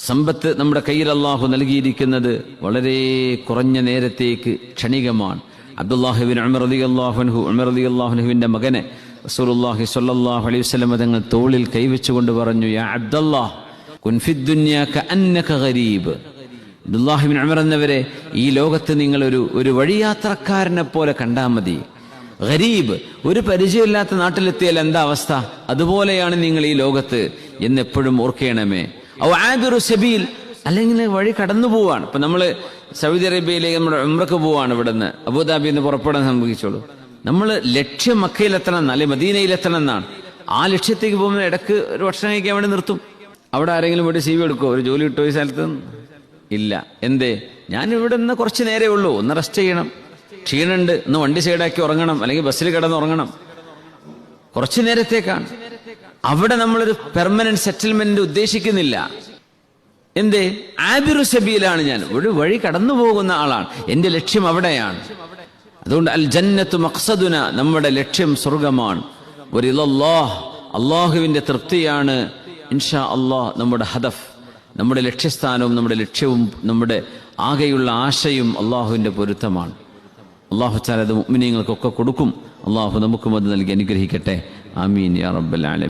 സമ്പത്ത് നമ്മുടെ കയ്യിൽ അള്ളാഹു നൽകിയിരിക്കുന്നത് വളരെ കുറഞ്ഞ നേരത്തേക്ക് ക്ഷണികമാണ്. അബ്ദുല്ലാഹിബിൻ ഉമർ റളിയല്ലാഹു അൻഹുവിന്റെ മകനെ റസൂലുള്ളാഹി സ്വല്ലല്ലാഹു അലൈഹി വസല്ലം തങ്ങൾ തോളിൽ കൈവച്ചുകൊണ്ട് പറഞ്ഞു, യാ അബ്ദല്ലാഹ് കുൻ ഫിദ്ദുനിയ കഅന്നക ഗരീബ്. അബ്ദുല്ലാഹിബിൻ ഉമർ എന്നവരെ, ഈ ലോകത്ത് നിങ്ങൾ ഒരു വഴിയാത്രക്കാരനെ പോലെ കണ്ടാൽ മതി. ഗരീബ്, ഒരു പരിചയമില്ലാത്ത നാട്ടിലെത്തിയാൽ എന്താ അവസ്ഥ, അതുപോലെയാണ് നിങ്ങൾ ഈ ലോകത്ത് എന്നെപ്പോഴും ഓർക്കണമേ. ഔ ആബിറു സബീൽ, അല്ലെങ്കിൽ വഴി കടന്നു പോവാണ്. ഇപ്പൊ നമ്മള് സൗദി അറേബ്യയിലേക്ക് നമ്മുടെ ഉംറക്ക് പോവാണ്, ഇവിടുന്ന് അബുദാബിയിൽ നിന്ന് പുറപ്പെടാൻ സംഭവിച്ചോളൂ. നമ്മൾ ലക്ഷ്യം മക്കയിലെത്തണം എന്നാണ്, മദീനയിലെത്തണം എന്നാണ്. ആ ലക്ഷ്യത്തേക്ക് പോകുമ്പോൾ ഇടക്ക് ഒരു ഭക്ഷണം കഴിക്കാൻ വേണ്ടി നിർത്തും. അവിടെ ആരെങ്കിലും പോയിട്ട് CV എടുക്കുമോ, ഒരു ജോലി കിട്ടോ ഈ സ്ഥലത്ത്? ഇല്ല. എന്തേ? ഞാൻ ഇവിടെ നിന്ന് കുറച്ച് നേരെ ഉള്ളൂ, ഒന്ന് റെസ്റ്റ് ചെയ്യണം, ക്ഷീണുണ്ട്, ഒന്ന് വണ്ടി സൈഡാക്കി ഉറങ്ങണം, അല്ലെങ്കിൽ ബസ്സിൽ കിടന്ന് ഉറങ്ങണം. കുറച്ചു നേരത്തേക്കാണ്. അവിടെ നമ്മളൊരു പെർമനന്റ് സെറ്റിൽമെന്റ് ഉദ്ദേശിക്കുന്നില്ല. എന്തേ? ആബിറു സബീലാണ്, ഞാൻ ഒരു വഴി കടന്നു പോകുന്ന ആളാണ്, എന്റെ ലക്ഷ്യം അവിടെയാണ്. അതുകൊണ്ട് അൽ ജന്നത്തു മഖ്സദുന, നമ്മുടെ ലക്ഷ്യം സ്വർഗമാണ്. വറിദല്ലാഹ്, അള്ളാഹുവിന്റെ തൃപ്തിയാണ് ഇൻഷാ അള്ളാഹ് നമ്മുടെ ഹദഫ്, നമ്മുടെ ലക്ഷ്യസ്ഥാനവും നമ്മുടെ ലക്ഷ്യവും നമ്മുടെ ആകെയുള്ള ആശയും അള്ളാഹുവിന്റെ പൊരുത്തമാണ്. അള്ളാഹു തആല അത് മുഅ്മിനീങ്ങൾക്കൊക്കെ കൊടുക്കും. അള്ളാഹു നമുക്കും അത് നൽകി അനുഗ്രഹിക്കട്ടെ. ആമീൻ യാ റബ്ബൽ ആലമീൻ.